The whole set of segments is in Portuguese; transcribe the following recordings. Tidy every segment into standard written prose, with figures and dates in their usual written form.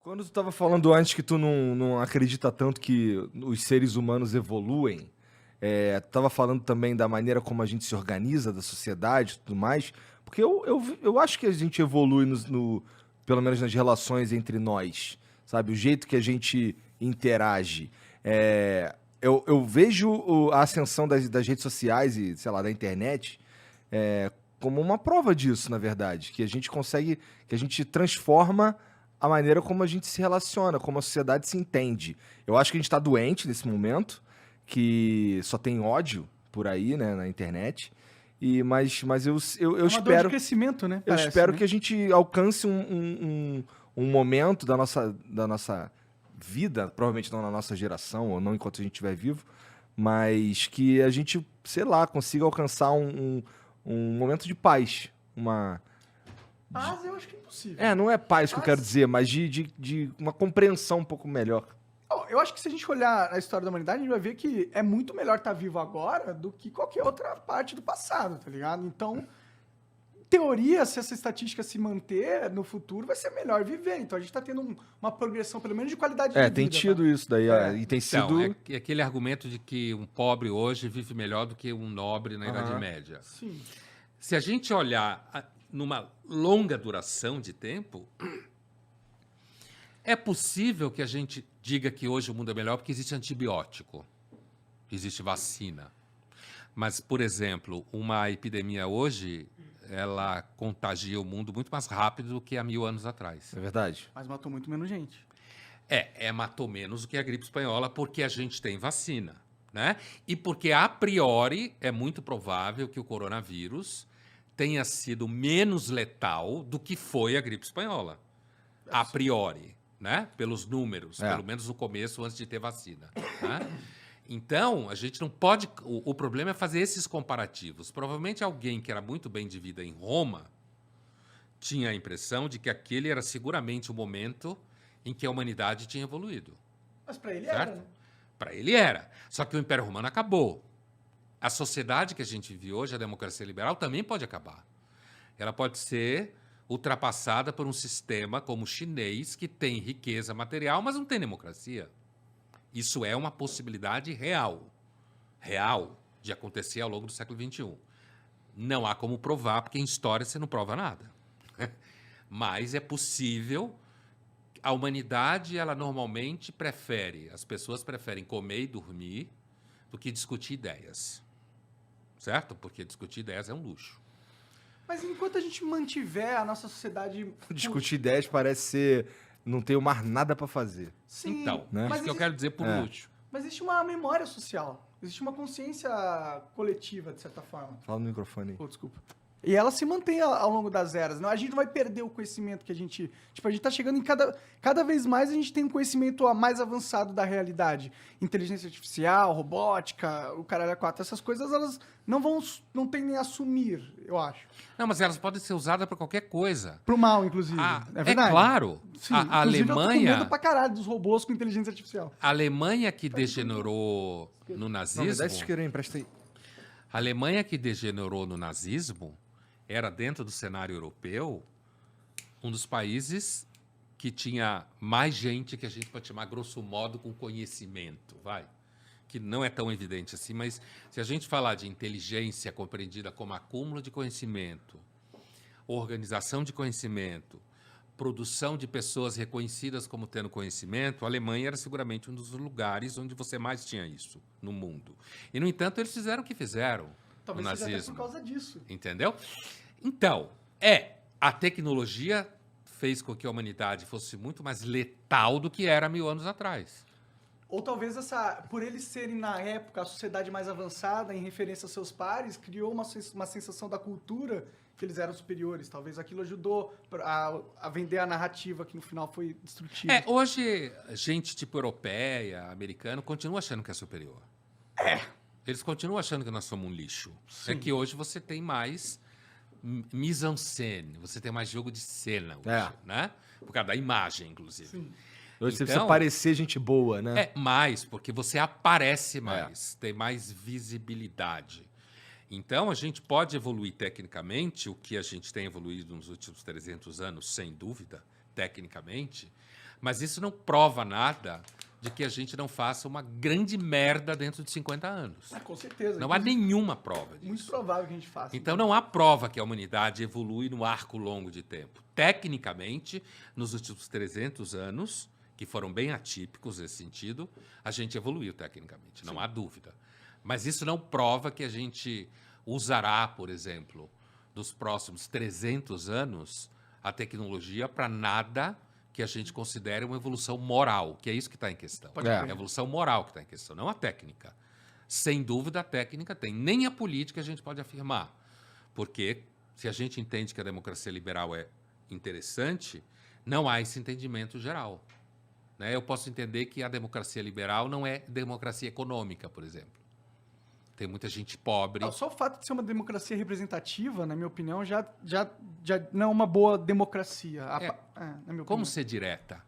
Quando tu estava falando antes que tu não acredita tanto que os seres humanos evoluem, tu estava falando também da maneira como a gente se organiza, da sociedade e tudo mais, porque eu acho que a gente evolui pelo menos nas relações entre nós, sabe? O jeito que a gente interage. Eu vejo a ascensão das redes sociais e, sei lá, da internet como uma prova disso, na verdade, que a gente consegue, que a gente transforma a maneira como a gente se relaciona, como a sociedade se entende. Eu acho que a gente está doente nesse momento, que só tem ódio por aí, né, na internet. Mas eu É uma dor de espero, crescimento, né? eu Parece, espero né? que a gente alcance um momento da nossa vida, provavelmente não na nossa geração, ou não enquanto a gente estiver vivo, mas que a gente, sei lá, consiga alcançar um momento de paz. Paz eu acho que é impossível. Não é paz que eu quero Paz. dizer, mas de uma compreensão um pouco melhor. Ó, eu acho que se a gente olhar a história da humanidade, a gente vai ver que é muito melhor estar vivo agora do que qualquer outra parte do passado, tá ligado? Então, em teoria, se essa estatística se manter no futuro, vai ser melhor viver. Então, a gente tá tendo uma progressão, pelo menos, de qualidade de Tem vida, tido vai. isso daí, É. e tem Então, sido. é aquele argumento de que um pobre hoje vive melhor do que um nobre na Idade Aham. Média. Sim. Se a gente olhar numa longa duração de tempo, é possível que a gente diga que hoje o mundo é melhor porque existe antibiótico, existe vacina. Mas, por exemplo, uma epidemia hoje, ela contagia o mundo muito mais rápido do que há 1000 anos atrás. É verdade. Mas matou muito menos gente. Matou menos do que a gripe espanhola porque a gente tem vacina, né? E porque, a priori, é muito provável que o coronavírus tenha sido menos letal do que foi a gripe espanhola. A priori, né? Pelos números, pelo menos no começo, antes de ter vacina, né? Então, a gente não pode... O problema é fazer esses comparativos. Provavelmente alguém que era muito bem de vida em Roma tinha a impressão de que aquele era seguramente o momento em que a humanidade tinha evoluído. Mas pra ele Certo? era, né? Para ele era. Só que o Império Romano acabou. A sociedade que a gente vive hoje, a democracia liberal, também pode acabar. Ela pode ser ultrapassada por um sistema como o chinês, que tem riqueza material, mas não tem democracia. Isso é uma possibilidade real. Real de acontecer ao longo do século XXI. Não há como provar, porque em história você não prova nada. Mas é possível. A humanidade, ela normalmente as pessoas preferem comer e dormir do que discutir ideias. Certo? Porque discutir ideias é um luxo. Mas enquanto a gente mantiver a nossa sociedade... Discutir ideias parece ser. Não tenho mais nada pra fazer. Sim, Então, né? isso que eu quero dizer por luxo. Mas existe uma memória social. Existe uma consciência coletiva, de certa forma. Fala no microfone aí. Pô, desculpa. E ela se mantém ao longo das eras. Não, a gente não vai perder o conhecimento que a gente... Tipo, a gente tá chegando em cada vez mais a gente tem um conhecimento mais avançado da realidade. Inteligência artificial, robótica, o caralho a quatro. Essas coisas, elas não tendem a assumir, eu acho. Não, mas elas podem ser usadas para qualquer coisa. Pro mal, inclusive. É verdade? claro. Sim, A inclusive, eu tô com Alemanha, medo pra caralho dos robôs com inteligência artificial. a Alemanha que degenerou no Não, me nazismo, dá esse isqueiro aí, empresta aí. a Alemanha que degenerou no nazismo era, dentro do cenário europeu, um dos países que tinha mais gente que a gente pode chamar, grosso modo, com conhecimento, vai. Que não é tão evidente assim, mas se a gente falar de inteligência compreendida como acúmulo de conhecimento, organização de conhecimento, produção de pessoas reconhecidas como tendo conhecimento, a Alemanha era seguramente um dos lugares onde você mais tinha isso no mundo. E, no entanto, eles fizeram o que fizeram Talvez no seja até nazismo. por causa disso. Entendeu? Então, a tecnologia fez com que a humanidade fosse muito mais letal do que era 1000 anos atrás. Ou talvez por eles serem, na época, a sociedade mais avançada em referência aos seus pares, criou uma sensação da cultura que eles eram superiores. Talvez aquilo ajudou a vender a narrativa que no final foi destrutiva. Hoje, gente tipo europeia, americano, continua achando que é superior. Eles continuam achando que nós somos um lixo. Sim. É que hoje você tem mais mise-en-scène, você tem mais jogo de cena hoje, né? Por causa da imagem, inclusive. Sim. Hoje você Então, precisa parecer gente boa, né? mais, porque você aparece mais, tem mais visibilidade. Então, a gente pode evoluir tecnicamente, o que a gente tem evoluído nos últimos 300 anos, sem dúvida, tecnicamente, Mas isso não prova nada de que a gente não faça uma grande merda dentro de 50 anos. Com certeza. Não há nenhuma prova disso. Muito provável que a gente faça. Então, não há prova que a humanidade evolui no arco longo de tempo. Tecnicamente, nos últimos 300 anos, que foram bem atípicos nesse sentido, a gente evoluiu tecnicamente, não há dúvida. Mas isso não prova que a gente usará, por exemplo, nos próximos 300 anos, a tecnologia para nada que a gente considere uma evolução moral, que é isso que está em questão. crer. É a evolução moral que está em questão, não a técnica. Sem dúvida, a técnica tem. Nem a política a gente pode afirmar. Porque, se a gente entende que a democracia liberal é interessante, não há esse entendimento geral. Né? Eu posso entender que a democracia liberal não é democracia econômica, por exemplo. Tem muita gente pobre. Só o fato de ser uma democracia representativa, na minha opinião, já não é uma boa democracia. Na minha Como opinião. ser direta?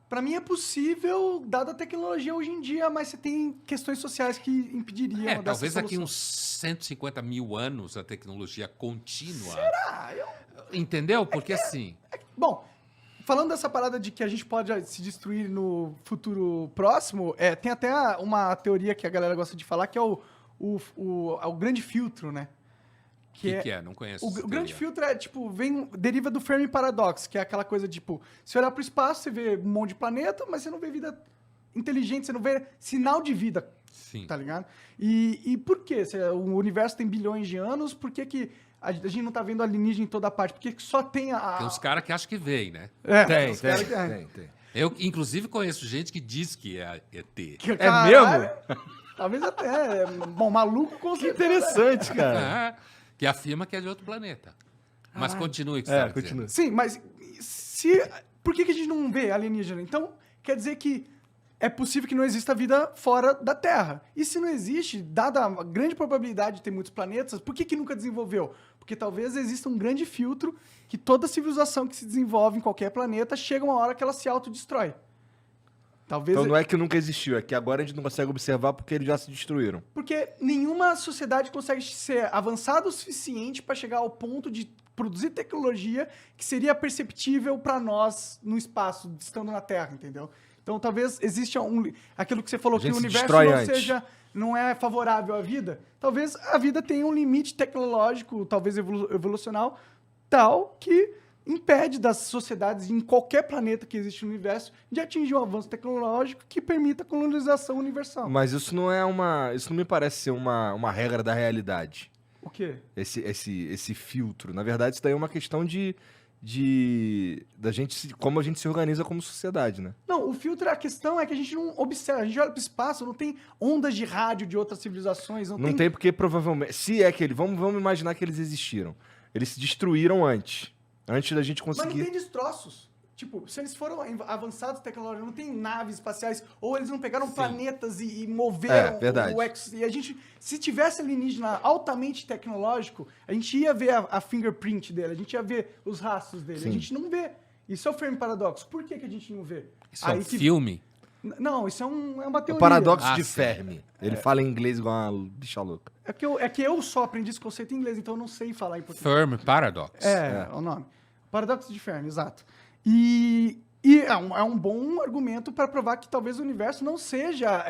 Para mim é possível, dada a tecnologia hoje em dia, mas você tem questões sociais que impediriam dessa Talvez daqui solução. uns 150 mil anos a tecnologia contínua. Será? Entendeu? Porque assim. Bom, falando dessa parada de que a gente pode se destruir no futuro próximo, tem até uma teoria que a galera gosta de falar, que é o grande filtro, né? O que é? Não conheço. O essa grande teoria. filtro deriva do Fermi Paradox, que é aquela coisa de, tipo, se olhar para o espaço, você vê um monte de planeta, mas você não vê vida inteligente, você não vê sinal de vida, Sim. tá ligado? E por quê? Se o universo tem bilhões de anos, por que a gente não tá vendo alienígena em toda parte? Por que só tem a... Tem uns caras que acham que veem, né? Tem, os caras tem. Eu, inclusive, conheço gente que diz que é ET. Caralho, talvez até. Bom, maluco com Que certeza. interessante, cara. Que afirma que é de outro planeta. Mas continue o que você estava dizendo. continua. Sim, mas por que a gente não vê alienígena? Então, quer dizer que é possível que não exista vida fora da Terra. E se não existe, dada a grande probabilidade de ter muitos planetas, por que nunca desenvolveu? Porque talvez exista um grande filtro que toda civilização que se desenvolve em qualquer planeta chega uma hora que ela se autodestrói. Talvez Então não é que nunca existiu, é que agora a gente não consegue observar porque eles já se destruíram. Porque nenhuma sociedade consegue ser avançada o suficiente para chegar ao ponto de produzir tecnologia que seria perceptível para nós no espaço, estando na Terra, entendeu? Então talvez exista aquilo que você falou, A que gente o se universo destrói não é favorável à vida. Talvez a vida tenha um limite tecnológico, talvez evolucional, tal que impede das sociedades em qualquer planeta que existe no universo de atingir um avanço tecnológico que permita a colonização universal. Mas isso não me parece ser uma regra da realidade. O quê? Esse filtro. Na verdade, isso daí é uma questão da gente como a gente se organiza como sociedade, né? Não, o filtro, a questão é que a gente não observa, a gente olha para o espaço, não tem ondas de rádio de outras civilizações, Não tem porque provavelmente, se é que vamos imaginar que eles existiram. Eles se destruíram antes da gente Mas não conseguir. tem destroços. Tipo, se eles foram avançados tecnologicamente, não tem naves espaciais, ou eles não pegaram planetas e moveram verdade. E a gente, se tivesse alienígena altamente tecnológico, a gente ia ver a fingerprint dele, a gente ia ver os rastros dele. Sim. A gente não vê. Isso é o Fermi Paradoxo. Por que a gente não vê? Isso é um filme? Não, isso é uma O teoria. paradoxo de sim. Fermi. Ele fala em inglês igual uma bicha louca. É que eu só aprendi esse conceito em inglês, então eu não sei falar em português. Fermi Paradox. É o nome. Paradoxo de Fermi, exato. E é um bom argumento para provar que talvez o universo não seja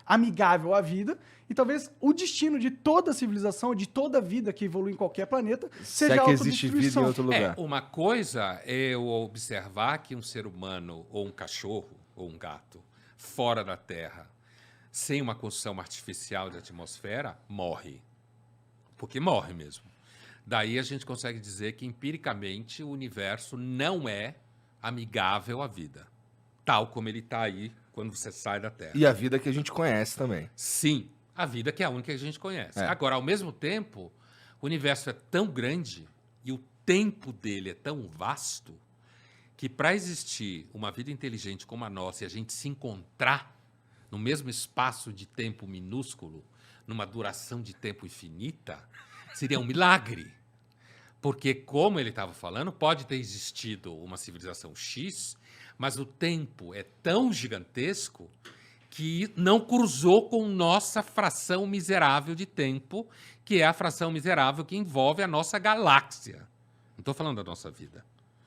amigável à vida e talvez o destino de toda civilização, de toda vida que evolui em qualquer planeta, Se seja é a que existe vida em autodestruição. outro lugar. Uma coisa é eu observar que um ser humano, ou um cachorro, ou um gato, fora da Terra, sem uma construção artificial de atmosfera, morre. Porque morre mesmo. Daí a gente consegue dizer que, empiricamente, o universo não é amigável à vida. Tal como ele está aí quando você sai da Terra. E a vida que a gente conhece também. Sim, a vida que é a única que a gente conhece. É. Agora, ao mesmo tempo, o universo é tão grande e o tempo dele é tão vasto que para existir uma vida inteligente como a nossa e a gente se encontrar no mesmo espaço de tempo minúsculo, numa duração de tempo infinita, seria um milagre. Porque, como ele estava falando, pode ter existido uma civilização X, mas o tempo é tão gigantesco que não cruzou com nossa fração miserável de tempo, que é a fração miserável que envolve a nossa galáxia. Não estou falando da nossa vida.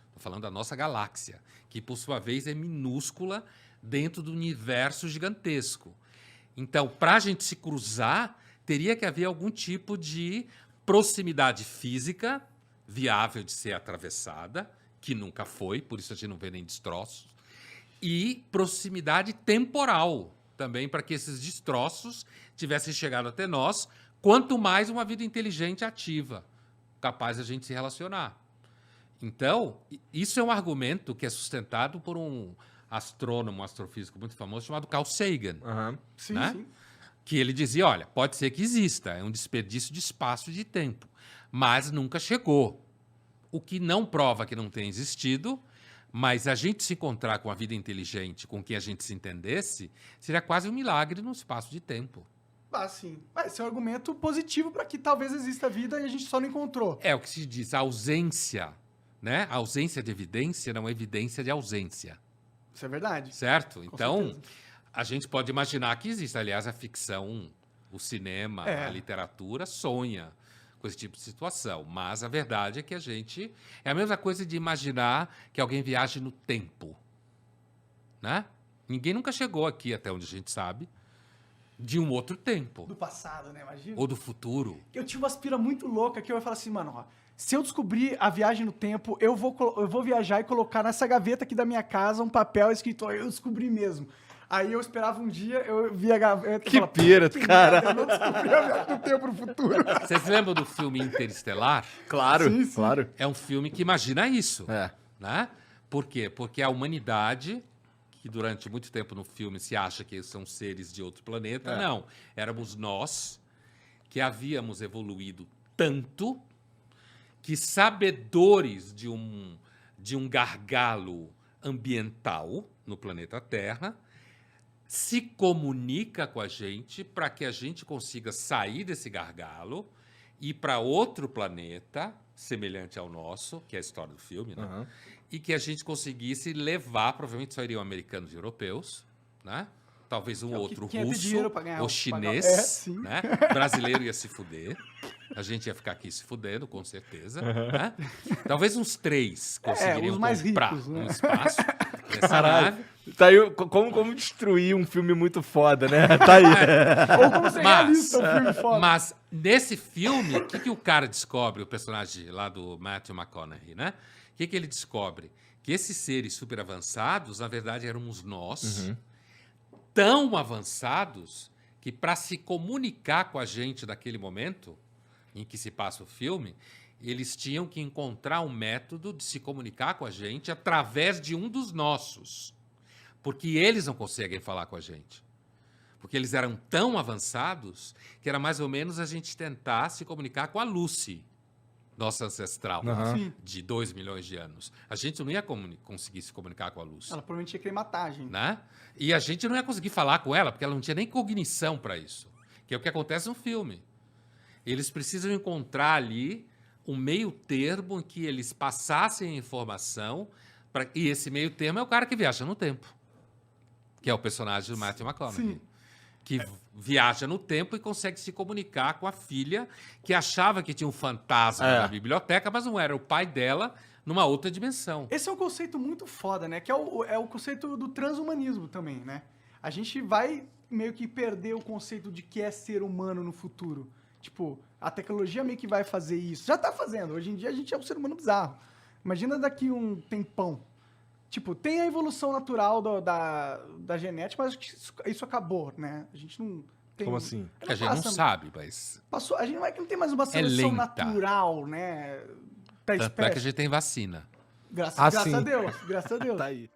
Estou Estou falando da nossa galáxia, que por sua vez é minúscula dentro do universo gigantesco. Então, para a gente se cruzar, teria que haver algum tipo de proximidade física viável de ser atravessada, que nunca foi, por isso a gente não vê nem destroços, e proximidade temporal também, para que esses destroços tivessem chegado até nós, quanto mais uma vida inteligente ativa, capaz de a gente se relacionar. Então, isso é um argumento que é sustentado por um astrônomo, um astrofísico muito famoso, chamado Carl Sagan. Aham. Sim, Né? sim. Que ele dizia, olha, pode ser que exista, é um desperdício de espaço e de tempo, mas nunca chegou. O que não prova que não tenha existido, mas a gente se encontrar com a vida inteligente, com quem a gente se entendesse, seria quase um milagre no espaço de tempo. Ah, sim. Esse é um argumento positivo para que talvez exista vida e a gente só não encontrou. É o que se diz, a ausência, né? A ausência de evidência não é evidência de ausência, Isso é verdade. certo? Então, certeza. a gente pode imaginar que existe, aliás, a ficção, o cinema, a literatura sonha com esse tipo de situação, mas a verdade é que a gente... É a mesma coisa de imaginar que alguém viaje no tempo, né? Ninguém nunca chegou aqui, até onde a gente sabe, de um outro tempo, Do passado, né? Imagina. ou do futuro. Eu tive uma aspira muito louca que eu ia falar assim, mano, ó, se eu descobrir a viagem no tempo, eu vou viajar e colocar nessa gaveta aqui da minha casa um papel escrito, ó, eu descobri mesmo. Aí eu esperava um dia, eu via a gaveta e Que falava, pira, "Puta, cara." Eu não descobri a viagem no tempo no futuro. Vocês lembram do filme Interestelar? Claro, Sim, sim. claro. É um filme que imagina isso. É. Né? Por quê? Porque a humanidade, que durante muito tempo no filme se acha que são seres de outro planeta, não. Éramos nós que havíamos evoluído tanto que, sabedores de um gargalo ambiental no planeta Terra, se comunica com a gente para que a gente consiga sair desse gargalo e ir para outro planeta semelhante ao nosso, que é a história do filme, né? Aham. E que a gente conseguisse levar, provavelmente só iriam americanos e europeus, né? Talvez um É o que outro quer ter russo dinheiro pra ganhar ou o chinês, pagamento. É, sim. né? Brasileiro ia se fuder. A gente ia ficar aqui se fudendo, com certeza. Né? Talvez uns 3 conseguiriam os mais comprar ricos, né? um espaço nessa Caralho. nave. Tá aí, como destruir um filme muito foda, né? Tá aí. Ou como ser realista, um filme foda. Mas nesse filme, o que o cara descobre, o personagem lá do Matthew McConaughey, né? O que ele descobre? Que esses seres super avançados, na verdade, éramos nós, tão avançados que, para se comunicar com a gente naquele momento em que se passa o filme, eles tinham que encontrar um método de se comunicar com a gente através de um dos nossos. Porque eles não conseguem falar com a gente. Porque eles eram tão avançados que era mais ou menos a gente tentar se comunicar com a Lucy, nossa ancestral, Sim. de 2 milhões de anos. A gente não ia conseguir se comunicar com a Lucy. Ela provavelmente ia querer matar a gente. Né? E a gente não ia conseguir falar com ela, porque ela não tinha nem cognição para isso. Que é o que acontece no filme. Eles precisam encontrar ali um meio termo em que eles passassem a informação, e esse meio termo é o cara que viaja no tempo, que é o personagem do Matthew McConaughey. Sim. Que viaja no tempo e consegue se comunicar com a filha, que achava que tinha um fantasma na biblioteca, mas não era o pai dela numa outra dimensão. Esse é um conceito muito foda, né? Que é o conceito do transhumanismo também, né? A gente vai meio que perder o conceito de que é ser humano no futuro. Tipo, a tecnologia meio que vai fazer isso. Já tá fazendo. Hoje em dia a gente é um ser humano bizarro. Imagina daqui um tempão. Tipo, tem a evolução natural da genética, mas acho que isso acabou, né? A gente não tem... Como assim? A gente não sabe, mas... Passou, a gente não tem mais uma seleção lenta. natural, né? Da Tanto é que a espécie. gente tem vacina. Graças sim. a Deus, graças a Deus. Tá aí.